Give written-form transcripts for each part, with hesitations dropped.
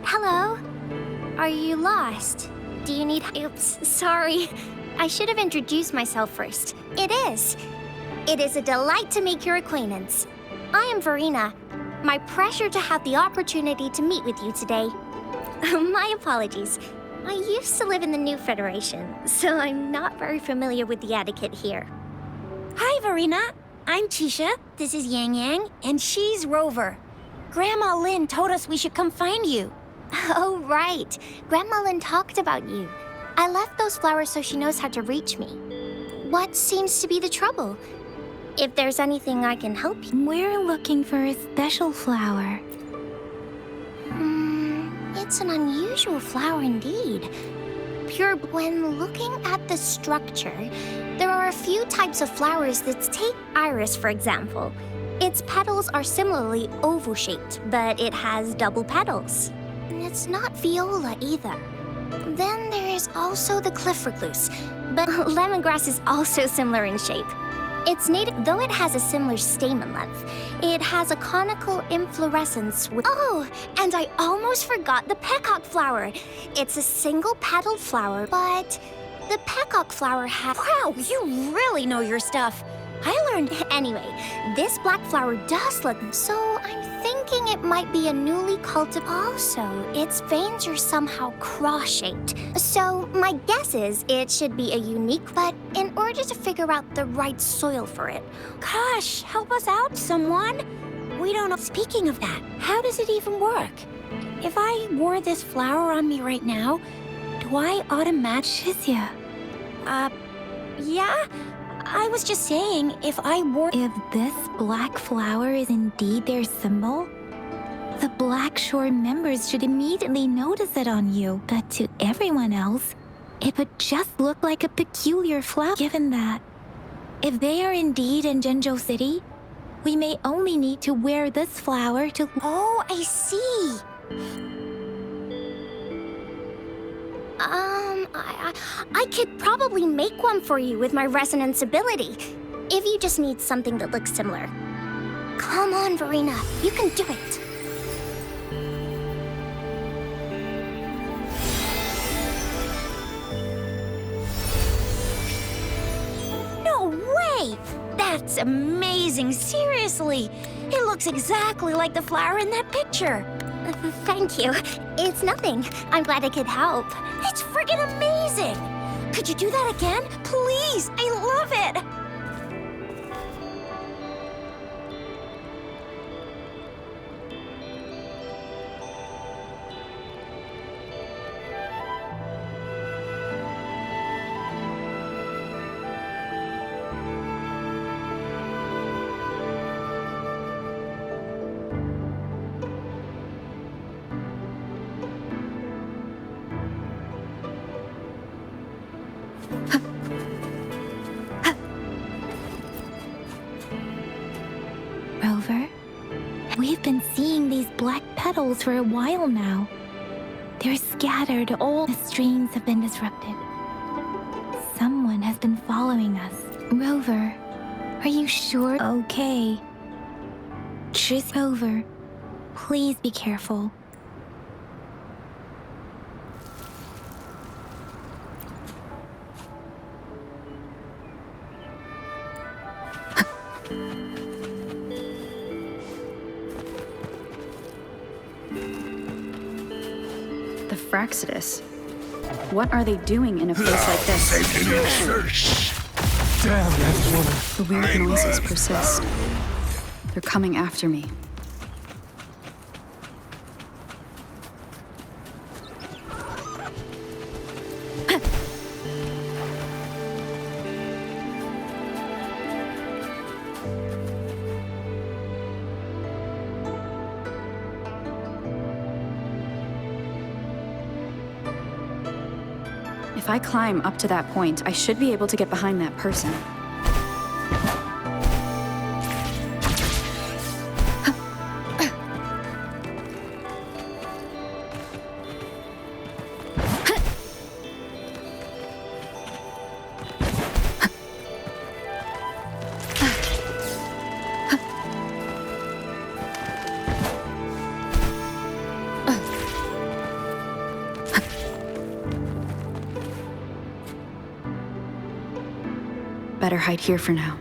Hello? Are you lost? Do you need... Oops, sorry. I should have introduced myself first. It is a delight to make your acquaintance. I am Verena. My pleasure to have the opportunity to meet with you today. My apologies. I used to live in the New Federation, so I'm not very familiar with the etiquette here. Hi, Verena. I'm Tisha. This is Yang Yang, and she's Rover. Grandma Lynn told us we should come find you. Oh, right. Grandma Lynn talked about you. I left those flowers so she knows how to reach me. What seems to be the trouble? If there's anything I can help you... We're looking for a special flower. It's an unusual flower indeed. When looking at the structure, there are a few types of flowers that take iris, for example. Its petals are similarly oval-shaped, but it has double petals. It's not viola either. Then there is also the cliff recluse, but lemongrass is also similar in shape. It's native, though it has a similar stamen length. It has a conical inflorescence with... Oh, and I almost forgot the peacock flower. It's a single-petaled flower, but the peacock flower has... Wow, you really know your stuff. I learned... Anyway, this black flower does look... So I'm thinking it might be a newly cultivated... Also, its veins are somehow cross-shaped. So my guess is it should be a unique... But in order to figure out the right soil for it... Gosh, help us out, someone. We don't know... Speaking of that, how does it even work? If I wore this flower on me right now, do I automatically... Shizia. Yeah? I was just saying, if I wore... If this black flower is indeed their symbol, the Black Shore members should immediately notice it on you. But to everyone else, it would just look like a peculiar flower. Given that, if they are indeed in Jinzhou City, we may only need to wear this flower to... Oh, I see. I could probably make one for you with my resonance ability, if you just need something that looks similar. Come on, Verena, you can do it. No way! That's amazing, seriously. It looks exactly like the flower in that picture. Thank you. It's nothing. I'm glad I could help. It's friggin' amazing! Could you do that again? Please! I love it! Rover, we've been seeing these black petals for a while now. They're scattered, all the streams have been disrupted. Someone has been following us. Rover, are you sure? Okay. Just Rover, please be careful. The Fraxidus. What are they doing in a place like this? Damn that woman. The weird noises persist. They're coming after me. If I climb up to that point, I should be able to get behind that person. better hide here for now.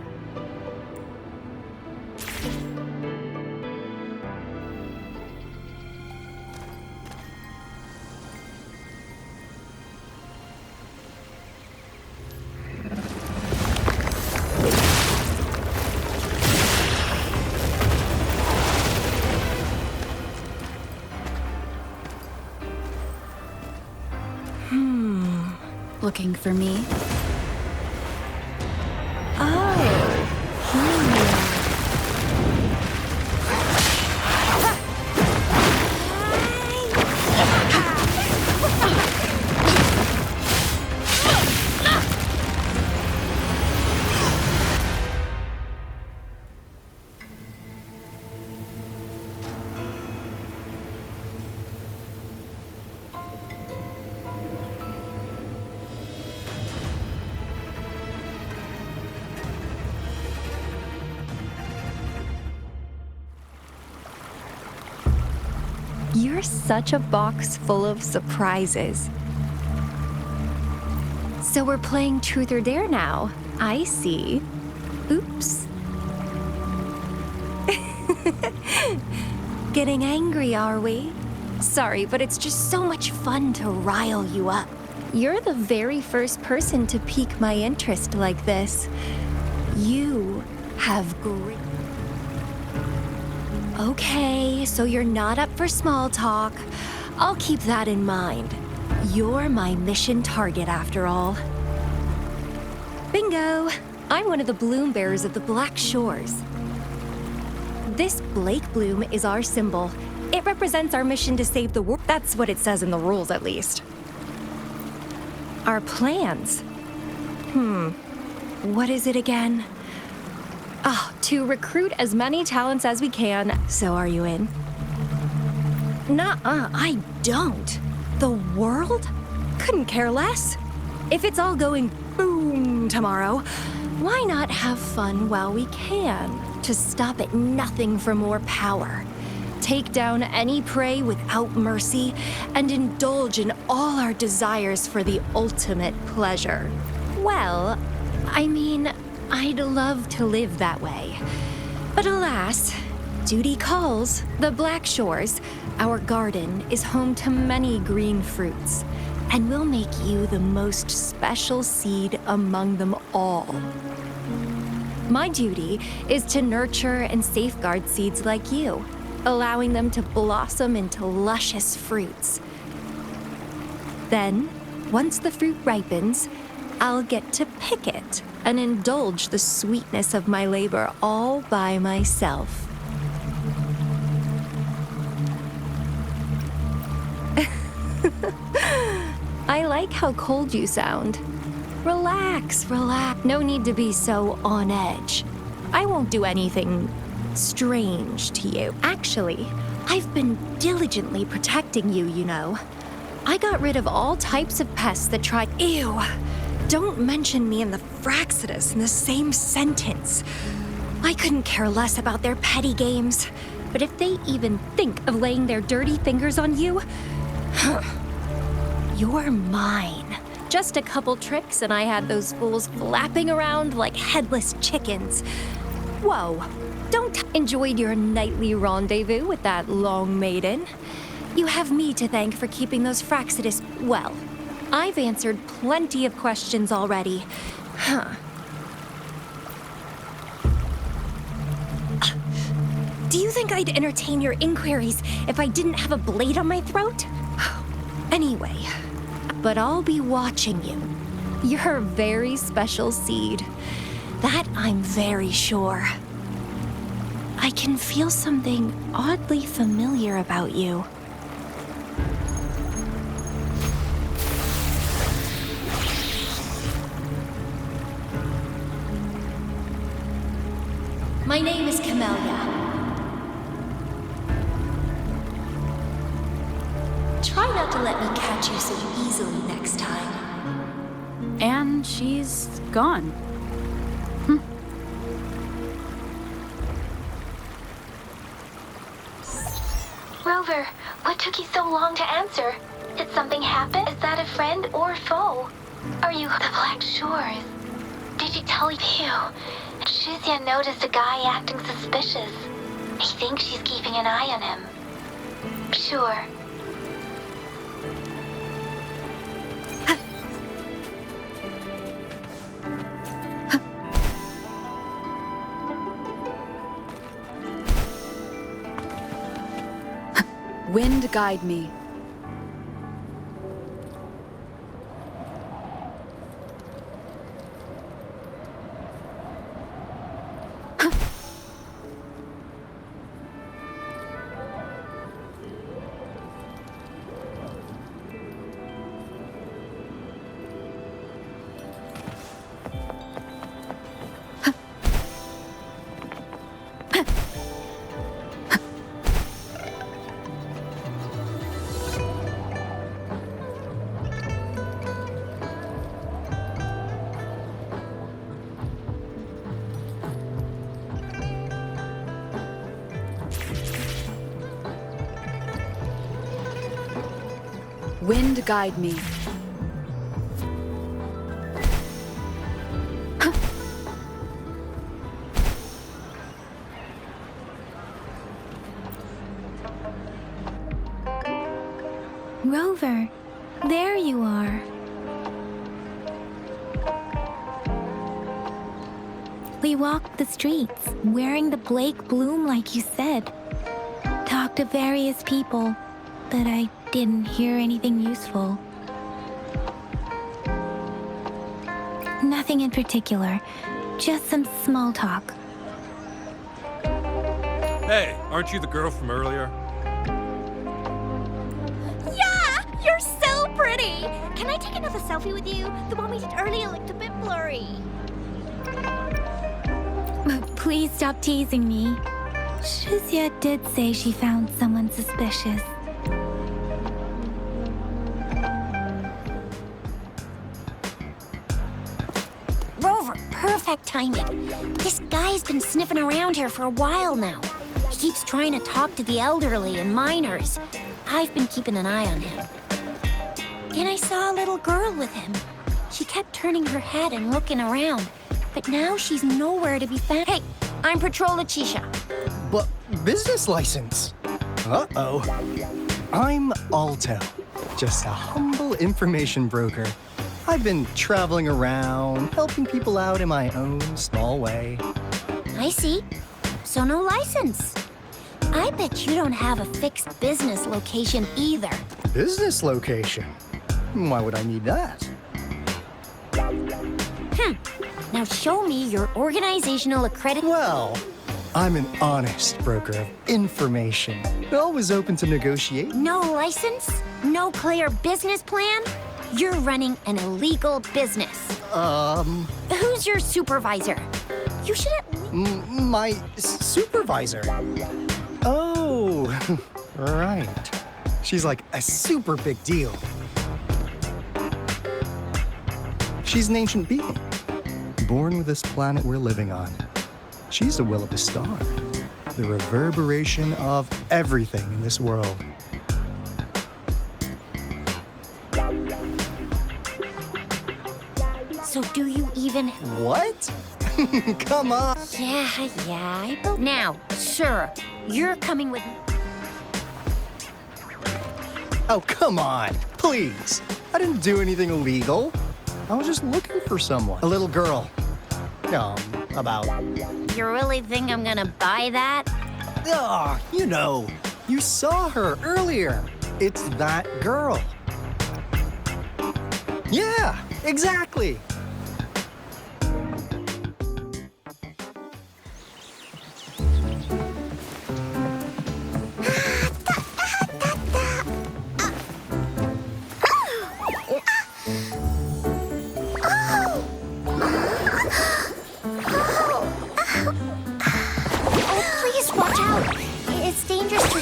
Looking for me? You're such a box full of surprises. So we're playing Truth or Dare now. I see. Oops. Getting angry, are we? Sorry, but it's just so much fun to rile you up. You're the very first person to pique my interest like this. You have great... Okay, so you're not up for small talk. I'll keep that in mind. You're my mission target, after all. Bingo! I'm one of the bloom bearers of the Black Shores. This Blake bloom is our symbol. It represents our mission to save the world. That's what it says in the rules, at least. Our plans? What is it again? To recruit as many talents as we can. So are you in? Nuh-uh, I don't. The world? Couldn't care less. If it's all going boom tomorrow, why not have fun while we can? To stop at nothing for more power. Take down any prey without mercy, and indulge in all our desires for the ultimate pleasure. Well, I mean, I'd love to live that way. But alas, duty calls. The Black Shores, our garden, is home to many green fruits, and we'll make you the most special seed among them all. My duty is to nurture and safeguard seeds like you, allowing them to blossom into luscious fruits. Then, once the fruit ripens, I'll get to pick it and indulge the sweetness of my labor all by myself. I like how cold you sound. Relax, relax. No need to be so on edge. I won't do anything strange to you. Actually, I've been diligently protecting you, you know. I got rid of all types of pests that tried— Ew! Don't mention me and the Fraxidus in the same sentence. I couldn't care less about their petty games, but if they even think of laying their dirty fingers on you, you're mine. Just a couple tricks and I had those fools flapping around like headless chickens. Whoa, don't enjoyed your nightly rendezvous with that long maiden. You have me to thank for keeping those Fraxidus well. I've answered plenty of questions already. Do you think I'd entertain your inquiries if I didn't have a blade on my throat? Anyway, but I'll be watching you. You're a very special seed. That I'm very sure. I can feel something oddly familiar about you. My name is Camellia. Try not to let me catch you so easily next time. And she's gone. Rover, what took you so long to answer? Did something happen? Is that a friend or foe? Are you the Black Shores? Did she tell you? Shuzia noticed a guy acting suspicious. I think she's keeping an eye on him. Sure. Wind guide me. Wind guide me. Rover, there you are. We walked the streets, wearing the Blake bloom like you said. Talked to various people, but I didn't hear anything useful. Nothing in particular, just some small talk. Hey, aren't you the girl from earlier? Yeah! You're so pretty! Can I take another selfie with you? The one we did earlier looked a bit blurry. Please stop teasing me. Shuzia did say she found someone suspicious. Rover, perfect timing. This guy's been sniffing around here for a while now. He keeps trying to talk to the elderly and minors. I've been keeping an eye on him. And I saw a little girl with him. She kept turning her head and looking around, but now she's nowhere to be found. Hey, I'm Patrol Letitia. But business license? Uh-oh. I'm Alto, just a humble information broker. I've been traveling around, helping people out in my own small way. I see. So no license. I bet you don't have a fixed business location either. Business location? Why would I need that? Now show me your organizational accreditation. Well, I'm an honest broker of information. Always open to negotiate. No license? No clear business plan? You're running an illegal business. Who's your supervisor? You should at least... My supervisor. Oh, right. She's like a super big deal. She's an ancient being, born with this planet we're living on. She's the will of the star, the reverberation of everything in this world. So do you even... What? Come on. Yeah. Now, sir, you're coming with... Oh, come on, please. I didn't do anything illegal. I was just looking for someone. A little girl. About... You really think I'm gonna buy that? Ah, you know, you saw her earlier. It's that girl. Yeah, exactly.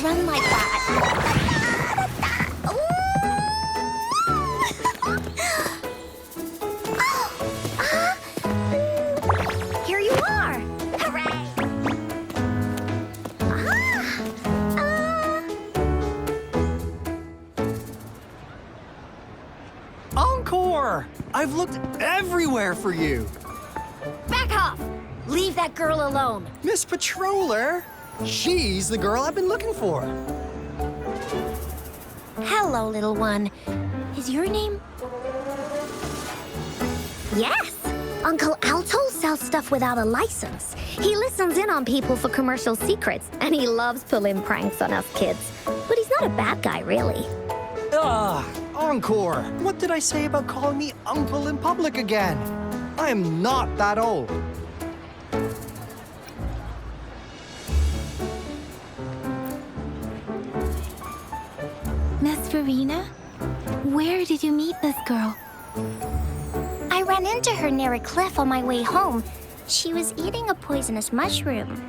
Run like that. Here you are! Hooray! Encore! I've looked everywhere for you. Back off! Leave that girl alone. Miss Patroller? She's the girl I've been looking for. Hello, little one. Is your name? Yes! Uncle Alto sells stuff without a license. He listens in on people for commercial secrets, and he loves pulling pranks on us kids. But he's not a bad guy, really. Ugh, Encore! What did I say about calling me uncle in public again? I am not that old. Miss Verena? Where did you meet this girl? I ran into her near a cliff on my way home. She was eating a poisonous mushroom.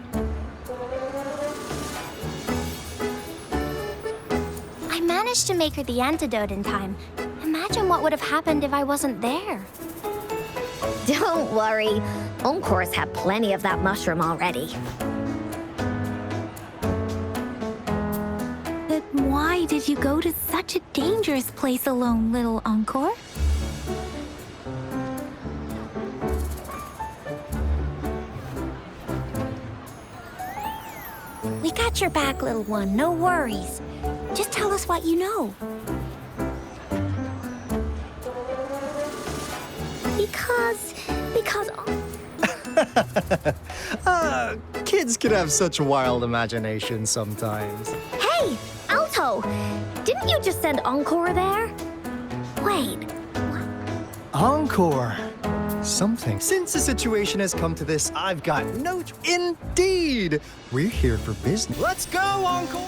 I managed to make her the antidote in time. Imagine what would have happened if I wasn't there. Don't worry. Encore's had plenty of that mushroom already. But why did you go to such a dangerous place alone, little Encore? We got your back, little one. No worries. Just tell us what you know. Because Kids can have such wild imaginations sometimes. Hey, Alto! Didn't you just send Encore there? Wait, Encore! Something. Since the situation has come to this, I've got no... Indeed! We're here for business. Let's go, Encore!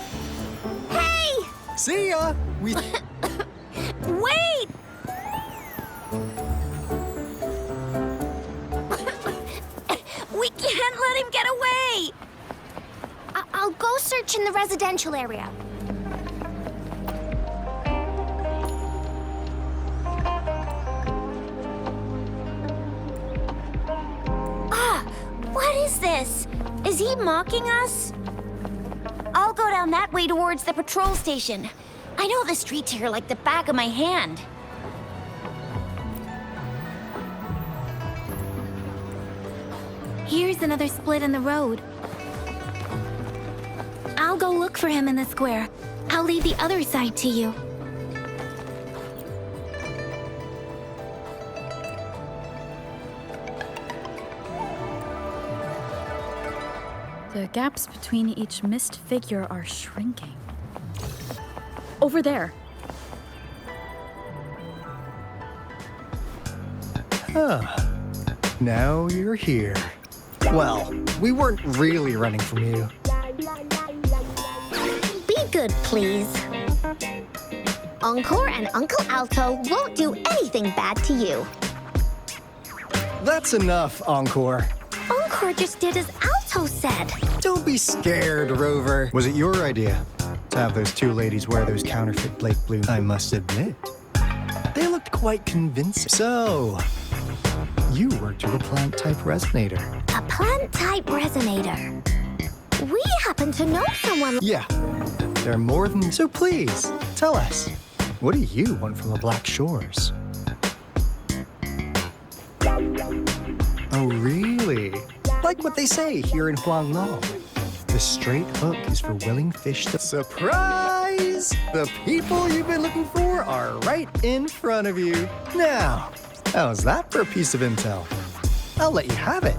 hey! See ya! We... Wait! We can't let him get away! I'll go search in the residential area. What is this? Is he mocking us? I'll go down that way towards the patrol station. I know the streets here like the back of my hand. Here's another split in the road. I'll go look for him in the square. I'll leave the other side to you. The gaps between each mist figure are shrinking. Over there. Now you're here. Well, we weren't really running from you. Be good, please. Encore and Uncle Alto won't do anything bad to you. That's enough, Encore. Encore just did as Alto said. Don't be scared, Rover. Was it your idea to have those two ladies wear those counterfeit Blake blooms? I must admit, they looked quite convincing. So, you worked with a plant-type resonator. A plant-type resonator. We happen to know someone. Yeah, they're more than... So please, tell us, what do you want from the Black Shores? Oh, really? Like what they say here in Huanglong. The straight hook is for willing fish to... Surprise! The people you've been looking for are right in front of you. Now, how's that for a piece of intel? I'll let you have it.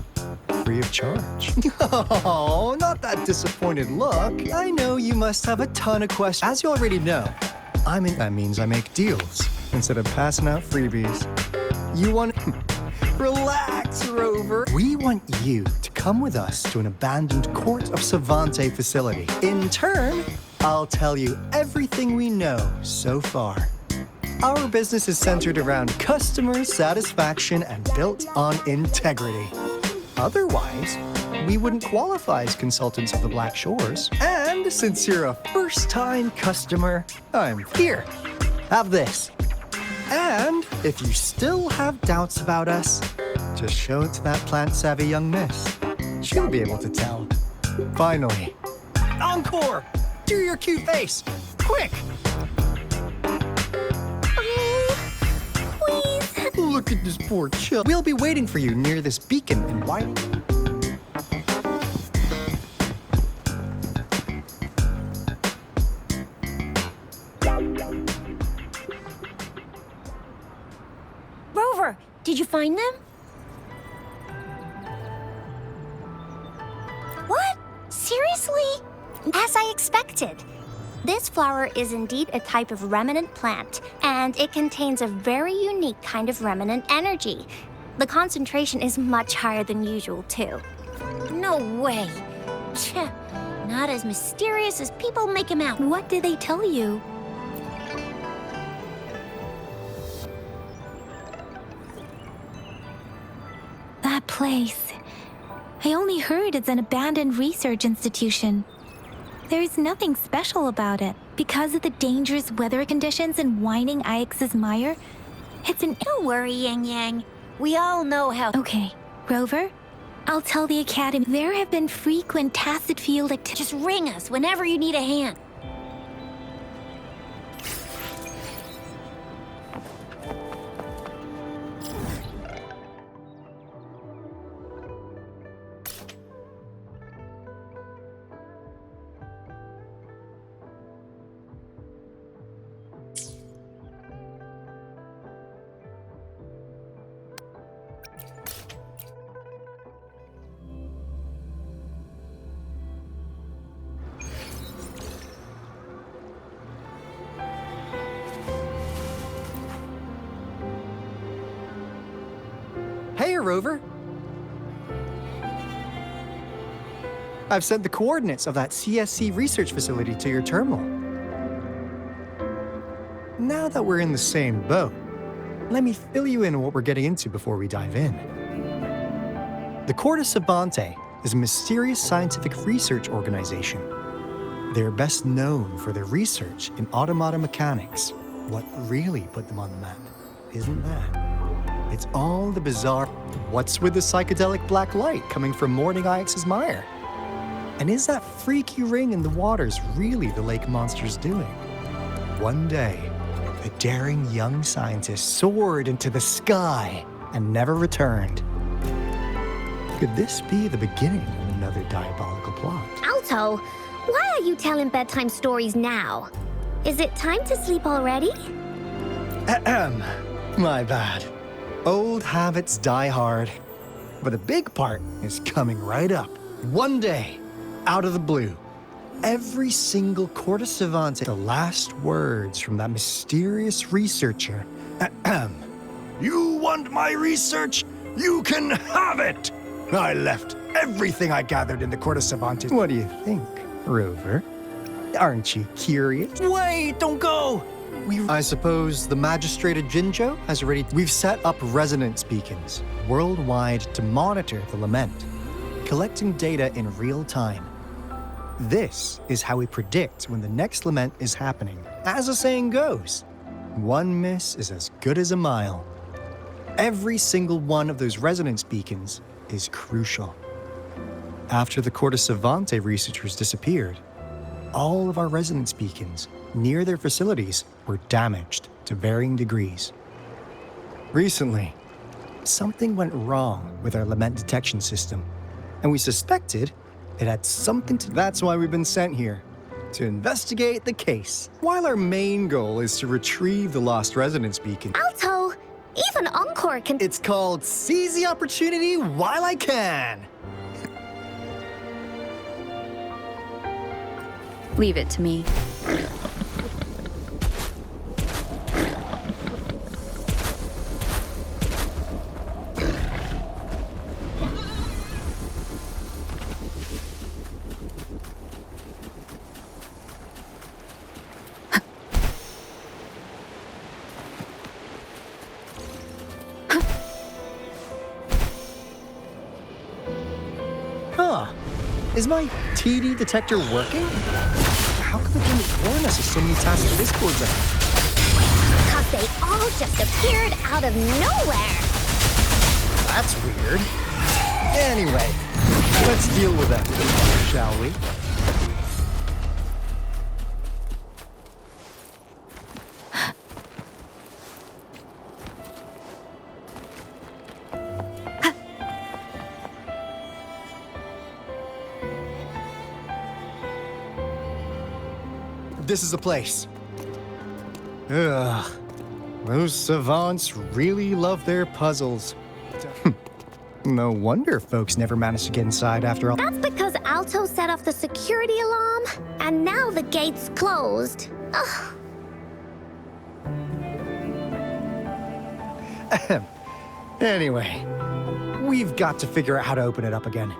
Free of charge. Oh, not that disappointed look. I know you must have a ton of questions. As you already know, that means I make deals instead of passing out freebies. You want... Relax, Rover. We want you to come with us to an abandoned Court of Savante facility. In turn, I'll tell you everything we know so far. Our business is centered around customer satisfaction and built on integrity. Otherwise, we wouldn't qualify as consultants of the Black Shores. And since you're a first-time customer, I'm here. Have this. And if you still have doubts about us, just show it to that plant-savvy young miss. She'll be able to tell. Finally, Encore! Do your cute face! Quick! Oh, please. Look Look at this poor child. We'll be waiting for you near this beacon in White. Rover, did you find them? What? Seriously? As I expected. This flower is indeed a type of remnant plant, and it contains a very unique kind of remnant energy. The concentration is much higher than usual, too. No way. Tch, not as mysterious as people make him out. What did they tell you? That place. I only heard it's an abandoned research institution. There's nothing special about it. Because of the dangerous weather conditions in Whining Ix's mire, it's an... Don't worry, Yang Yang. We all know how... Okay, Rover, I'll tell the Academy. There have been frequent tacit field activities. Just ring us whenever you need a hand. Hey, Rover. I've sent the coordinates of that CSC research facility to your terminal. Now that we're in the same boat, let me fill you in on what we're getting into before we dive in. The Corte Savante is a mysterious scientific research organization. They're best known for their research in automata mechanics. What really put them on the map, isn't that? It's all the bizarre... What's with the psychedelic black light coming from Morning Ix's mire? And is that freaky ring in the waters really the lake monster's doing? One day, a daring young scientist soared into the sky and never returned. Could this be the beginning of another diabolical plot? Alto, why are you telling bedtime stories now? Is it time to sleep already? Ahem. My bad. Old habits die hard. But the big part is coming right up. One day, out of the blue, every single Corte Savante, the last words from that mysterious researcher. Ahem. You want my research? You can have it! I left everything I gathered in the Corte Savante. What do you think, Rover? Aren't you curious? Wait, don't go! I suppose the Magistrate of Jinzhou has already... We've set up resonance beacons worldwide to monitor the lament, collecting data in real time. This is how we predict when the next lament is happening. As the saying goes, one miss is as good as a mile. Every single one of those resonance beacons is crucial. After the Corte Savante researchers disappeared, all of our resonance beacons near their facilities were damaged to varying degrees. Recently, something went wrong with our lament detection system, and we suspected it had something to... That's why we've been sent here, to investigate the case. While our main goal is to retrieve the lost resonance beacon... Alto, even Encore can... It's called Seize the Opportunity While I Can! Leave it to me. Huh. Is my TD detector working? How come it didn't warn us of so many tasks the Discord's on? Because they all just appeared out of nowhere. That's weird. Anyway, let's deal with that, shall we? this is the place. Ugh. Those savants really love their puzzles. No wonder folks never managed to get inside after all. That's because Alto set off the security alarm, and now the gate's closed. Ugh. Anyway, we've got to figure out how to open it up again.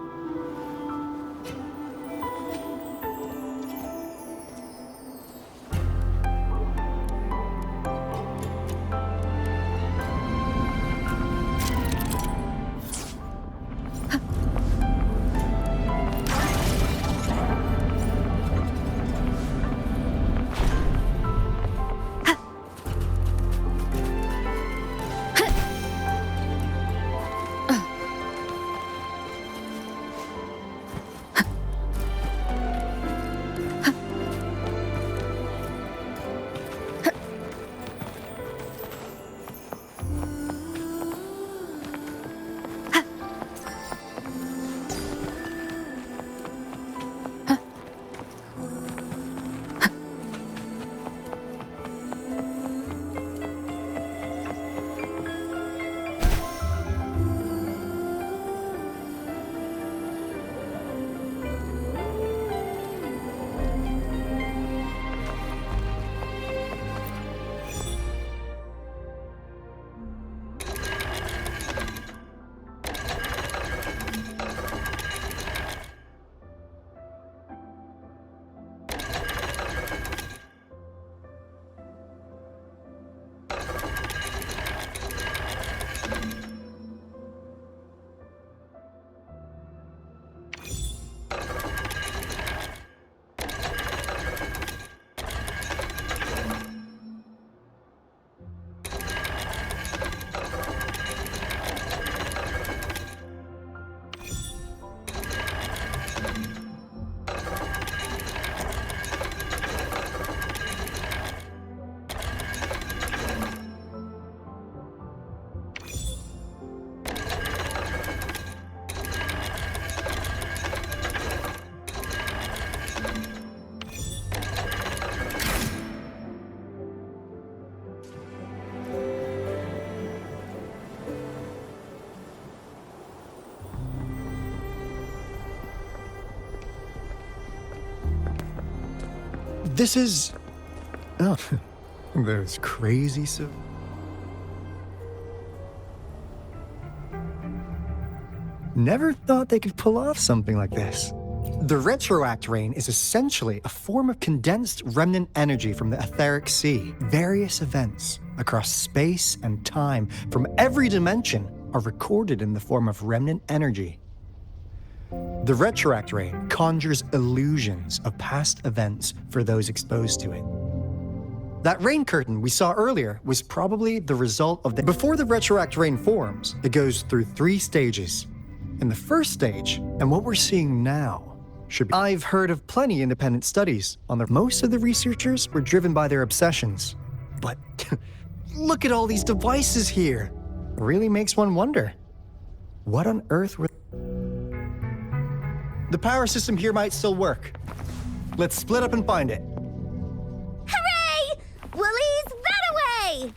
This is... Oh, those crazy Never thought they could pull off something like this. The retroact rain is essentially a form of condensed remnant energy from the etheric sea. Various events across space and time from every dimension are recorded in the form of remnant energy. The retroact rain conjures illusions of past events for those exposed to it. That rain curtain we saw earlier was probably the result of the... Before the retroact rain forms, it goes through 3 stages. In the first stage, and what we're seeing now, should be... I've heard of plenty independent studies on the... Most of the researchers were driven by their obsessions. But look at all these devices here. It really makes one wonder. What on earth were... The power system here might still work. Let's split up and find it. Hooray! Woolies, that away!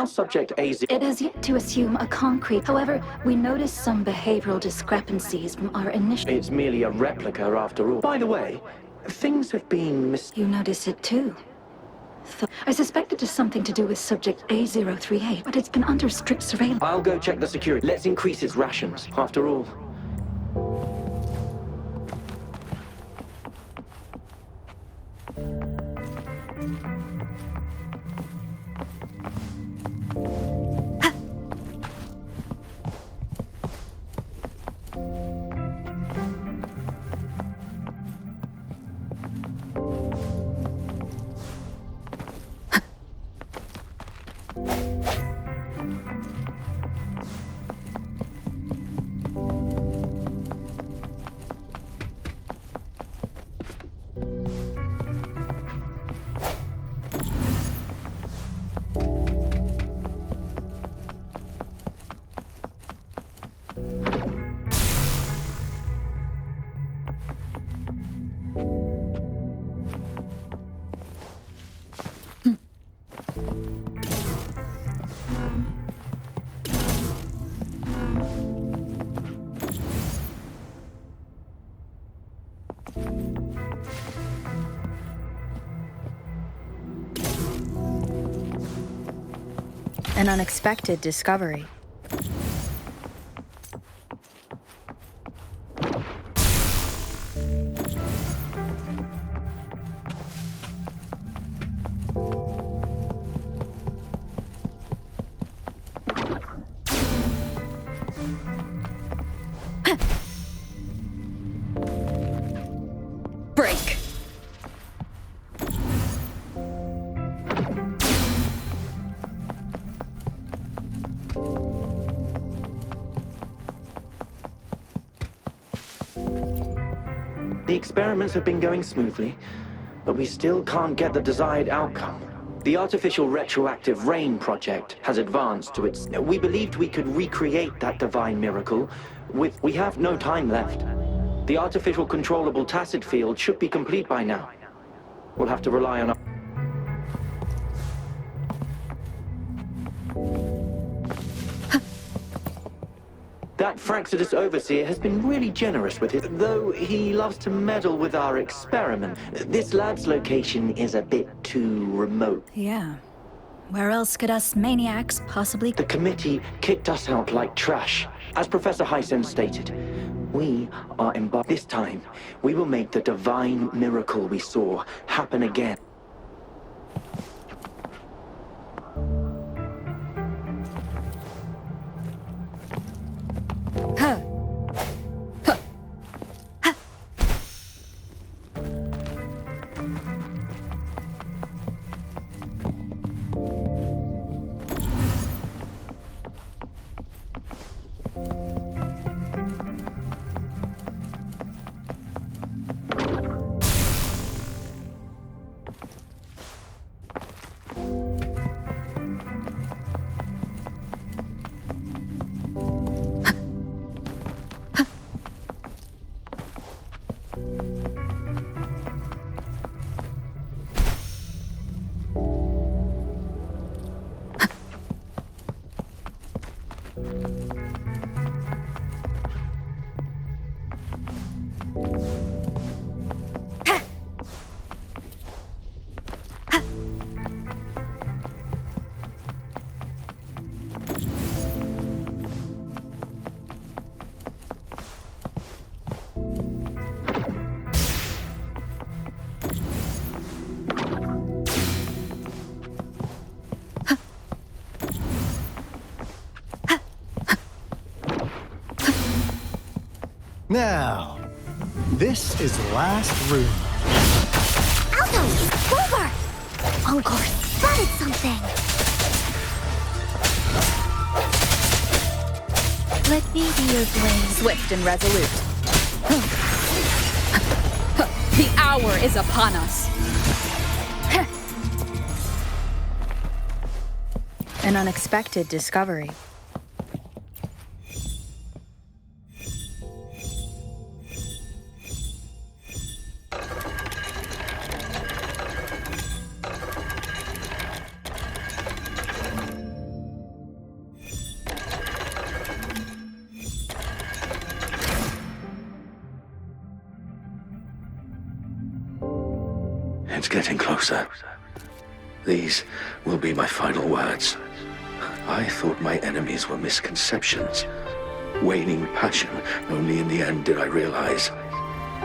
Now subject AZ... It has yet to assume a concrete. However, we noticed some behavioral discrepancies from our initial... It's merely a replica after all. By the way, things have been You notice it too. I suspect it is something to do with subject A038, but it's been under strict surveillance. I'll go check the security. Let's increase its rations, after all. An unexpected discovery. Break. The experiments have been going smoothly, but we still can't get the desired outcome. The artificial retroactive rain project has advanced to its... We believed we could recreate that divine miracle with... We have no time left. The artificial controllable tacit field should be complete by now. We'll have to rely on... That Fraxidus Overseer has been really generous with it, though he loves to meddle with our experiment. This lab's location is a bit too remote. Yeah. Where else could us maniacs possibly... The committee kicked us out like trash. As Professor Hysen stated, we are embarked. This time, we will make the divine miracle we saw happen again. Huh. Huh. Huh. Now, this is the last room. Alto! Over! Encore spotted something! Let me be your blade. Swift and resolute. The hour is upon us. An unexpected discovery. It's getting closer. These will be my final words. I thought my enemies were misconceptions, waning passion. Only in the end did I realize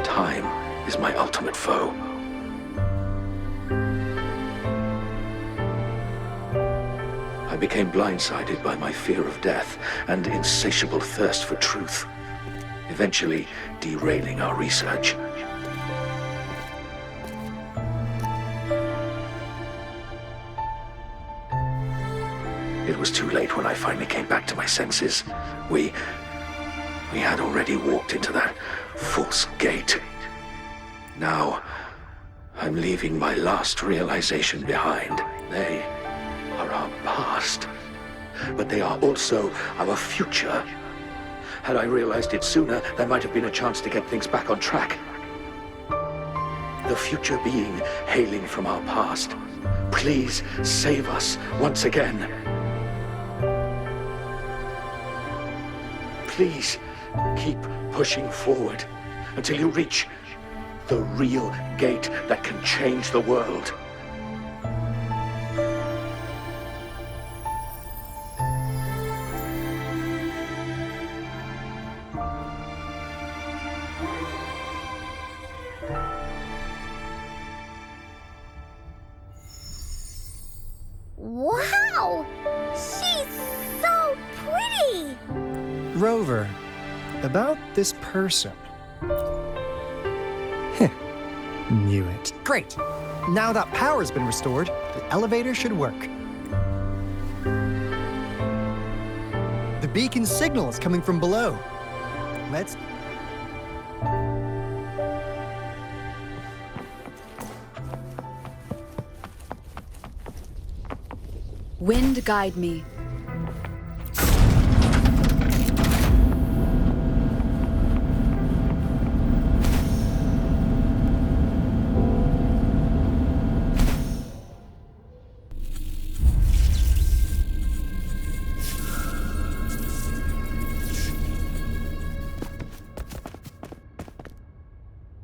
time is my ultimate foe. I became blindsided by my fear of death and insatiable thirst for truth, eventually derailing our research. It was too late when I finally came back to my senses. We had already walked into that false gate. Now, I'm leaving my last realization behind. They are our past, but they are also our future. Had I realized it sooner, there might have been a chance to get things back on track. The future being hailing from our past. Please save us once again. Please keep pushing forward until you reach the real gate that can change the world. Wow! She's so pretty! Rover, about this person. Knew it. Great! Now that power's been restored, the elevator should work. The beacon signal is coming from below. Let's... Wind guide me.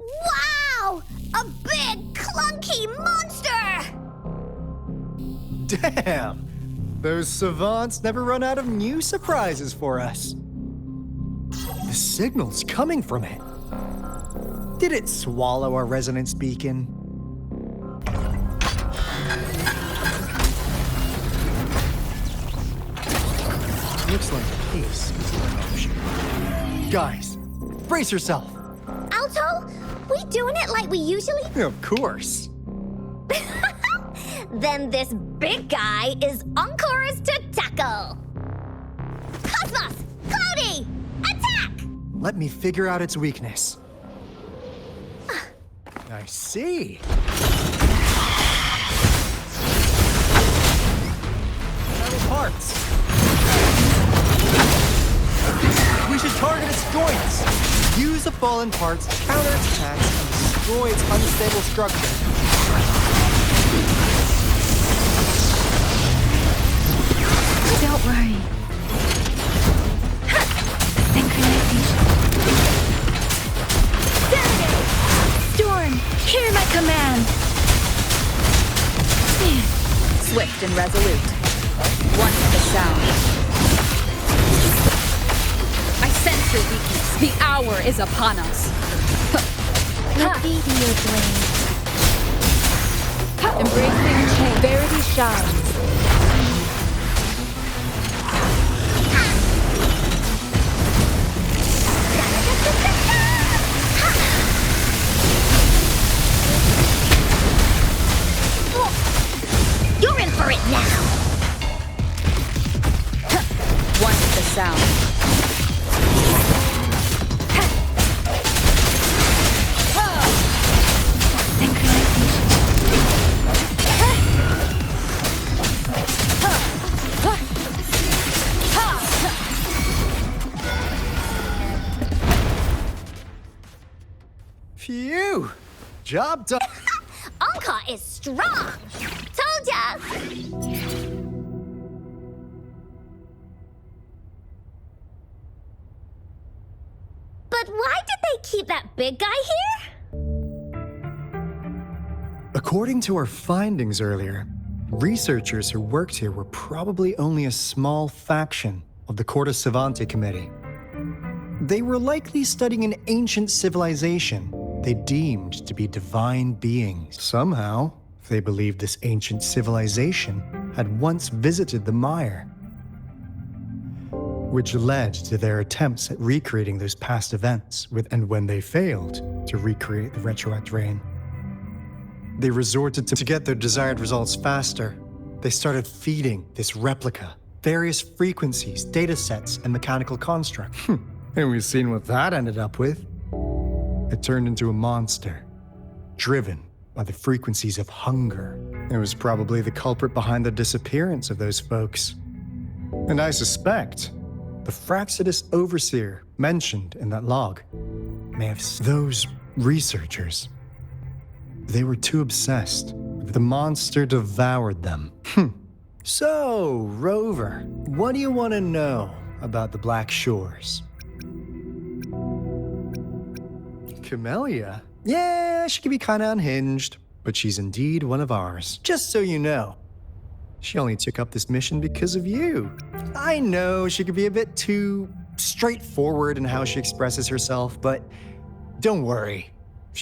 Wow! A big, clunky monster! Damn! Those savants never run out of new surprises for us. The signal's coming from it. Did it swallow our resonance beacon? Looks like the case is in motion. Guys, brace yourself. Alto, we doing it like we usually? Of course. Then this big guy is on course to tackle. Cosmos! Cloudy! Attack! Let me figure out its weakness. I see. Metal parts. We should target its joints. Use the fallen parts to counter its attacks and destroy its unstable structure. Don't worry. Synchronization. Storm, hear my command. Swift and resolute. One with the sound. I sense your weakness. The hour is upon us. Let me be your blade. Embracing change. Verity shines. You're in for it now! One with the sound. Phew! Job done. Anka is strong! Told ya! But why did they keep that big guy here? According to our findings earlier, researchers who worked here were probably only a small faction of the Corte Savante Committee. They were likely studying an ancient civilization they deemed to be divine beings. Somehow, they believed this ancient civilization had once visited the mire, which led to their attempts at recreating those past events, and when they failed to recreate the retroact rain, they resorted to get their desired results faster. They started feeding this replica various frequencies, data sets, and mechanical constructs. And we've seen what that ended up with. It turned into a monster, driven by the frequencies of hunger. It was probably the culprit behind the disappearance of those folks. And I suspect the Fraxidus overseer mentioned in that log may have... Those researchers, they were too obsessed. The monster devoured them. So, Rover, what do you want to know about the Black Shores? Camellia? Yeah, she can be kind of unhinged, but she's indeed one of ours. Just so you know, she only took up this mission because of you. I know she could be a bit too straightforward in how she expresses herself, but don't worry.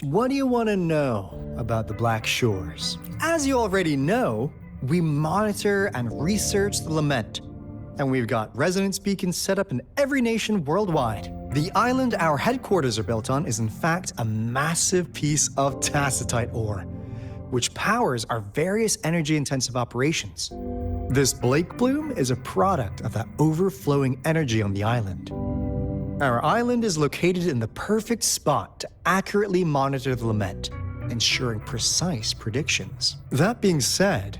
What do you want to know about the Black Shores? As you already know, we monitor and research the Lament, and we've got resonance beacons set up in every nation worldwide. The island our headquarters are built on is in fact a massive piece of tacitite ore, which powers our various energy-intensive operations. This Blake Bloom is a product of that overflowing energy on the island. Our island is located in the perfect spot to accurately monitor the Lament, ensuring precise predictions. That being said,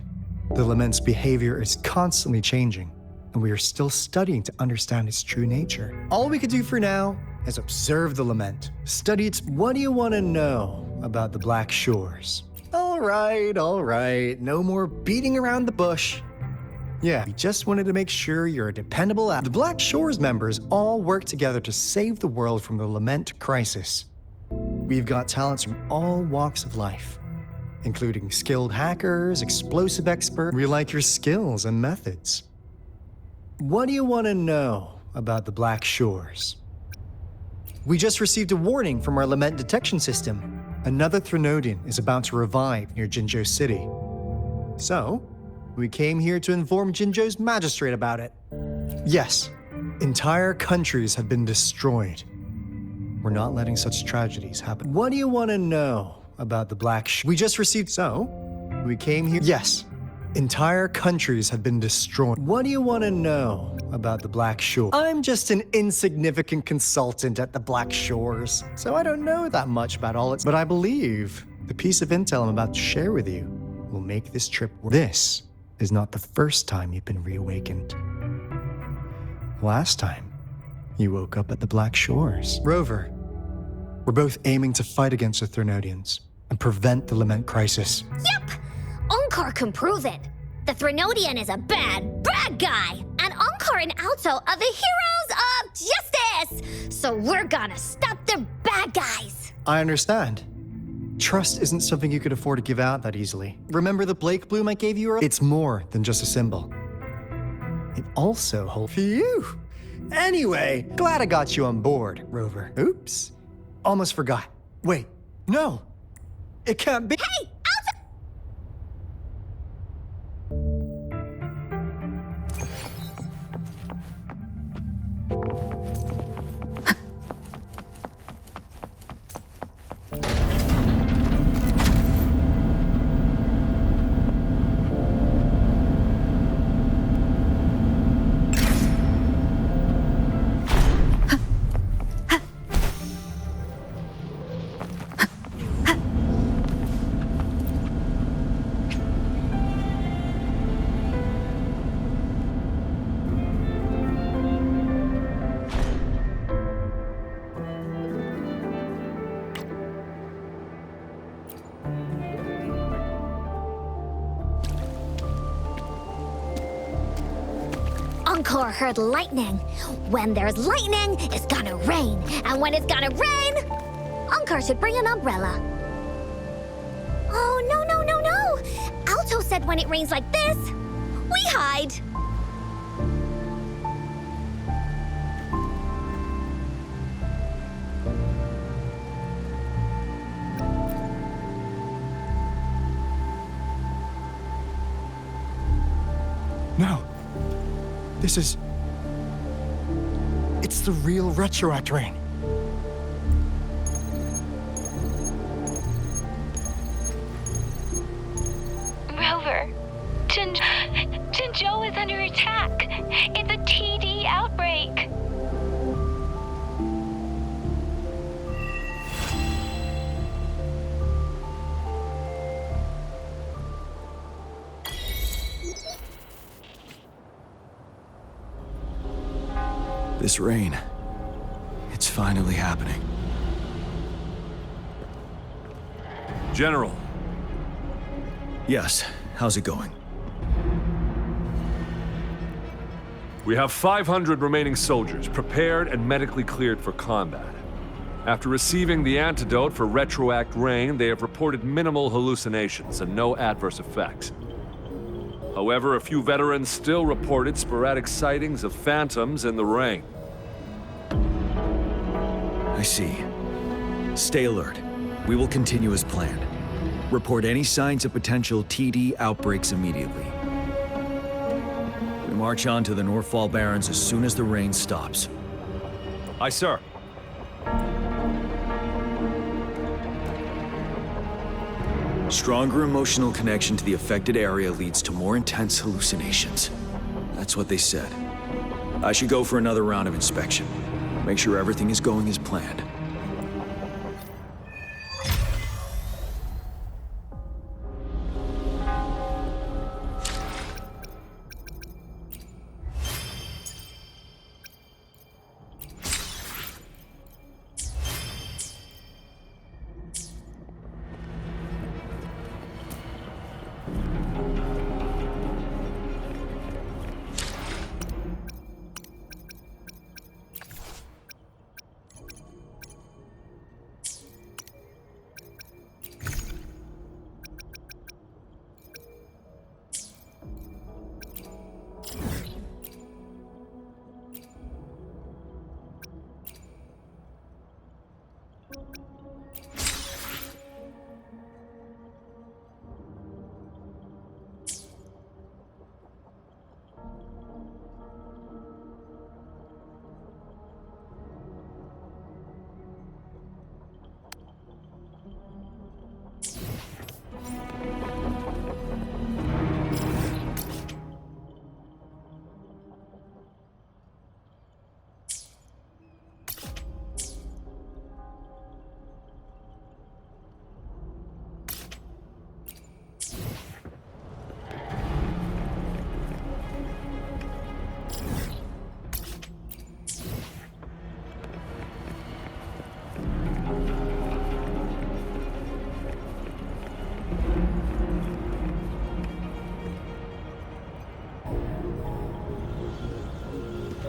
the Lament's behavior is constantly changing, and we are still studying to understand its true nature. All we can do for now is observe the Lament, study its... What do you want to know about the Black Shores? All right, no more beating around the bush. Yeah, we just wanted to make sure you're a dependable The Black Shores members all work together to save the world from the Lament crisis. We've got talents from all walks of life, including skilled hackers, explosive experts. We like your skills and methods. What do you want to know about the Black Shores? We just received a warning from our Lament detection system. Another Threnodian is about to revive near Jinzhou City. So, we came here to inform Jinzhou's magistrate about it. Yes, entire countries have been destroyed. We're not letting such tragedies happen. What do you want to know about the Black Shores? We just received... So, we came here... Yes, entire countries have been destroyed. What do you want to know about the Black Shores? I'm just an insignificant consultant at the Black Shores, so I don't know that much about all its... But I believe the piece of intel I'm about to share with you will make this trip worth... This is not the first time you've been reawakened. Last time, you woke up at the Black Shores. Rover, we're both aiming to fight against the Threnodians and prevent the Lament crisis. Yep! Onkar can prove it. The Threnodian is a bad, bad guy, and Onkar and Alto are the heroes of justice! So we're gonna stop the bad guys! I understand. Trust isn't something you could afford to give out that easily. Remember the Blake Bloom I gave you earlier? It's more than just a symbol. It also holds... Phew! Anyway, glad I got you on board, Rover. Oops. Almost forgot. Wait, no. It can't be... Hey! Onkar heard lightning. When there's lightning, it's gonna rain. And when it's gonna rain, Onkar should bring an umbrella. Oh, no. Alto said when it rains like this, we hide. No. This is... It's the real Retroact rain. Rover, Jinzhou is under attack. It's a TD outbreak. This rain, it's finally happening. General. Yes, how's it going? We have 500 remaining soldiers, prepared and medically cleared for combat. After receiving the antidote for Retroact rain, they have reported minimal hallucinations and no adverse effects. However, a few veterans still reported sporadic sightings of phantoms in the rain. I see. Stay alert. We will continue as planned. Report any signs of potential TD outbreaks immediately. We march on to the Northfall Barrens as soon as the rain stops. Aye, sir. Stronger emotional connection to the affected area leads to more intense hallucinations. That's what they said. I should go for another round of inspection. Make sure everything is going as planned.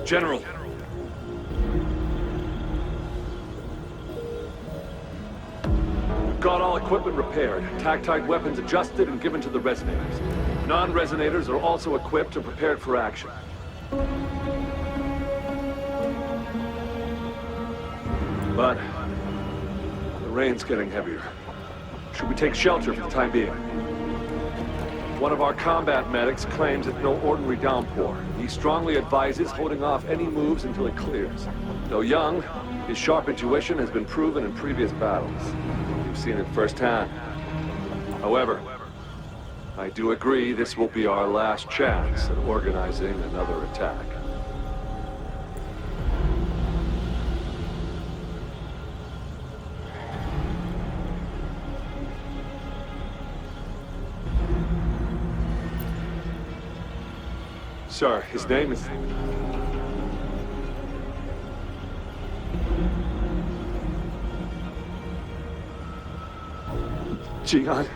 General. We've got all equipment repaired, tactite weapons adjusted and given to the resonators. Non-resonators are also equipped and prepared for action. But the rain's getting heavier. Should we take shelter for the time being? One of our combat medics claims it's no ordinary downpour. He strongly advises holding off any moves until it clears. Though young, his sharp intuition has been proven in previous battles. We've seen it firsthand. However, I do agree this will be our last chance at organizing another attack. Sir, his name is... Jian.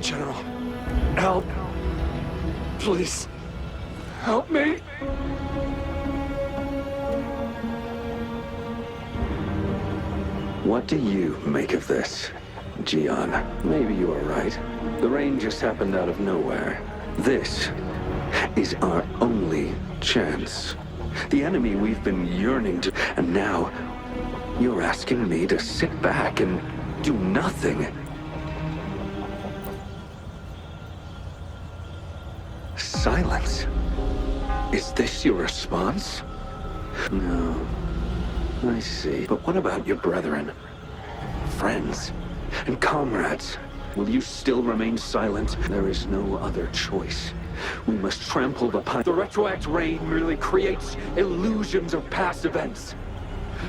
General, help. Please, help me. What do you make of this, Gian? Maybe you are right. The rain just happened out of nowhere. This is our only chance. The enemy we've been yearning to... And now, you're asking me to sit back and do nothing. Silence? Is this your response? No. I see. But what about your brethren? Friends? And comrades? Will you still remain silent? There is no other choice. We must trample the pine. The retroact rain merely creates illusions of past events.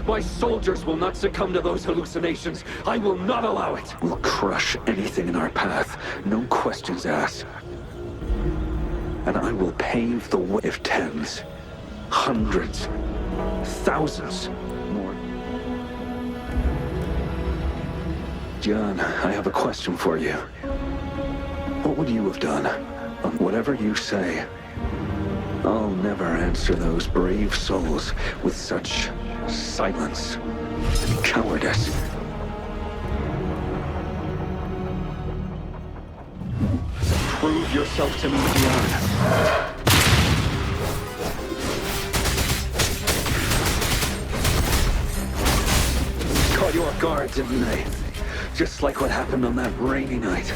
My soldiers will not succumb to those hallucinations. I will not allow it. We'll crush anything in our path. No questions asked. And I will pave the way if tens, hundreds, thousands more. John, I have a question for you. What would you have done? Whatever you say, I'll never answer those brave souls with such silence and cowardice. Prove yourself to me, Gian. Caught you off guard, didn't they? Just like what happened on that rainy night.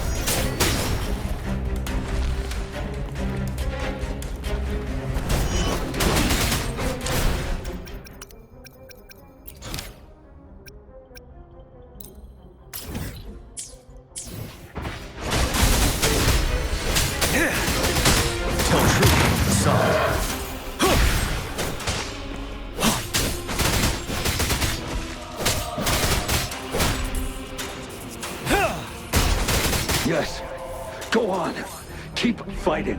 Yes. Go on. Keep fighting.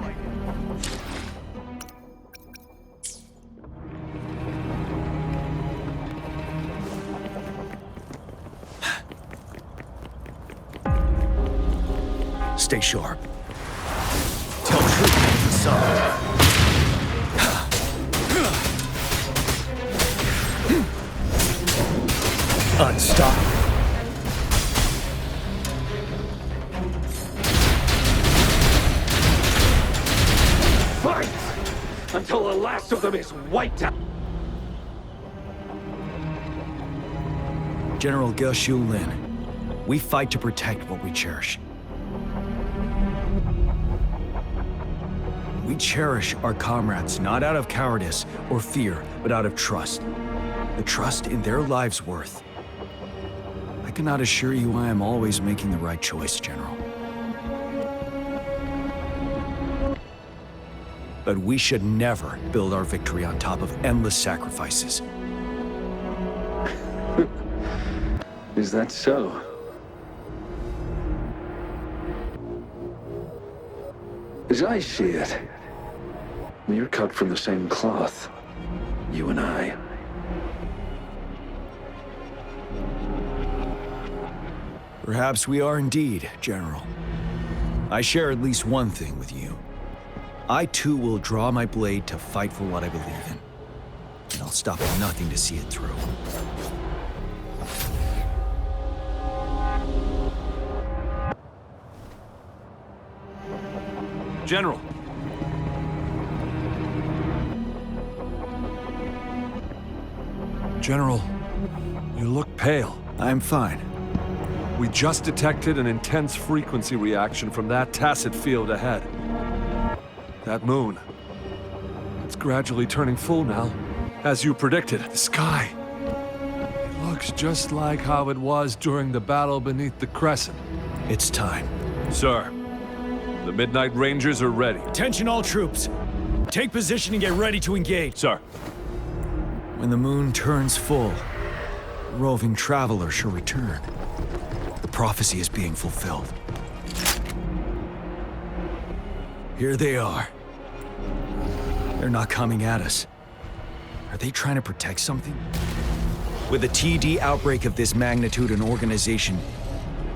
Stay sharp. Tell truth, son. Unstoppable. Fight! Until the last of them is wiped out! General Geshu Lin, we fight to protect what we cherish. We cherish our comrades not out of cowardice or fear, but out of trust. The trust in their lives' worth. I cannot assure you I am always making the right choice, General. But we should never build our victory on top of endless sacrifices. Is that so? As I see it, we're cut from the same cloth, you and I. Perhaps we are indeed, General. I share at least one thing with you. I too will draw my blade to fight for what I believe in. And I'll stop at nothing to see it through. General. General, you look pale. I'm fine. We just detected an intense frequency reaction from that tacit field ahead. That moon. It's gradually turning full now. As you predicted, the sky. It looks just like how it was during the battle beneath the crescent. It's time. Sir, the Midnight Rangers are ready. Attention all troops. Take position and get ready to engage. Sir. When the moon turns full, the roving traveler shall return. The prophecy is being fulfilled. Here they are. They're not coming at us. Are they trying to protect something? With a TD outbreak of this magnitude and organization,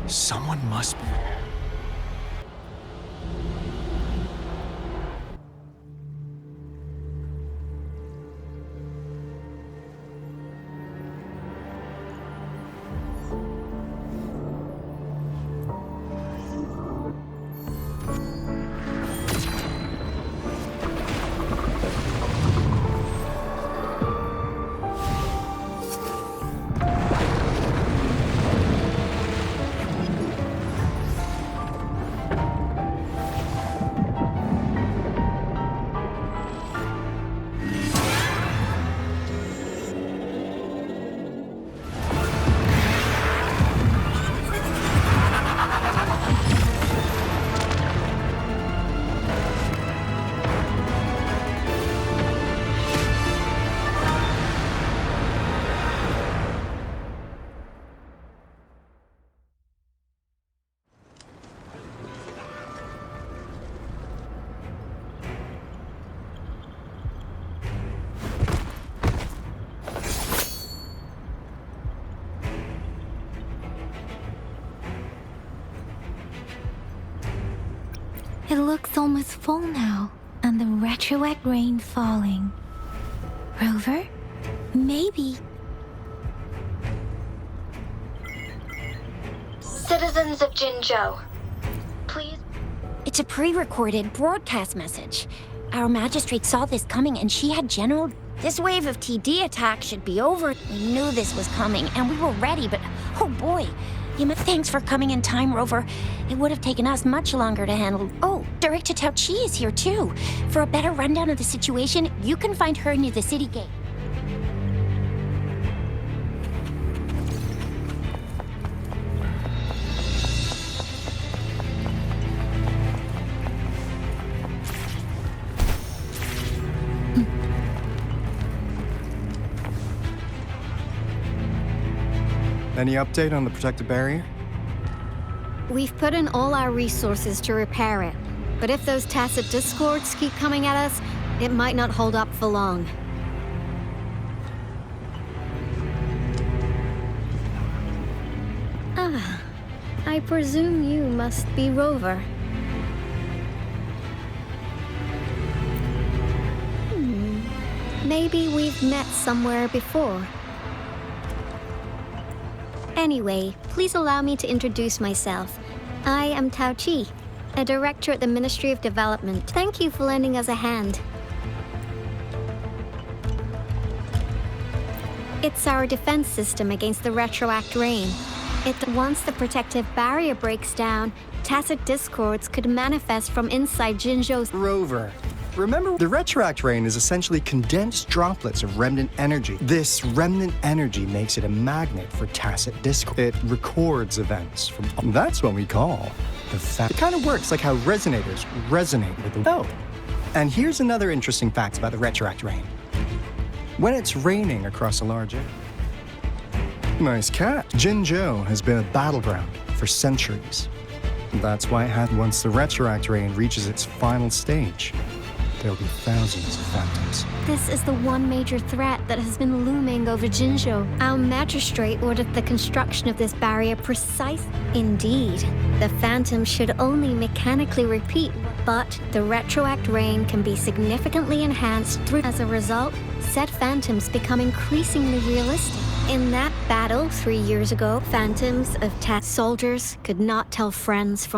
someone must be. It looks almost full now, and the retroact rain falling. Rover? Maybe. Citizens of Jinzhou, please. It's a pre-recorded broadcast message. Our magistrate saw this coming and she had general... This wave of TD attack should be over. We knew this was coming and we were ready, but oh boy. Thanks for coming in time, Rover. It would have taken us much longer to handle. Oh, Director Tao Chi is here too. For a better rundown of the situation, you can find her near the city gate. Any update on the protective barrier? We've put in all our resources to repair it. But if those tacit discords keep coming at us, it might not hold up for long. Ah, I presume you must be Rover. Maybe we've met somewhere before. Anyway, please allow me to introduce myself. I am Tao Chi, a director at the Ministry of Development. Thank you for lending us a hand. It's our defense system against the retroact rain. Once the protective barrier breaks down, tacit discords could manifest from inside Jinzhou's... Rover. Remember, the retroact rain is essentially condensed droplets of remnant energy. This remnant energy makes it a magnet for tacit discord. It records events from... That's what we call the fact. It kind of works like how resonators resonate with the... Oh, and here's another interesting fact about the retroact rain. When it's raining across a large area... Nice cat. Jinzhou has been a battleground for centuries. That's why it had once the retroact rain reaches its final stage. There'll be thousands of phantoms. This is the one major threat that has been looming over Jinzhou. Our magistrate ordered the construction of this barrier precise. Indeed, the phantoms should only mechanically repeat, but the retroact rain can be significantly enhanced through. As a result, said phantoms become increasingly realistic. In that battle 3 years ago, phantoms of soldiers could not tell friends from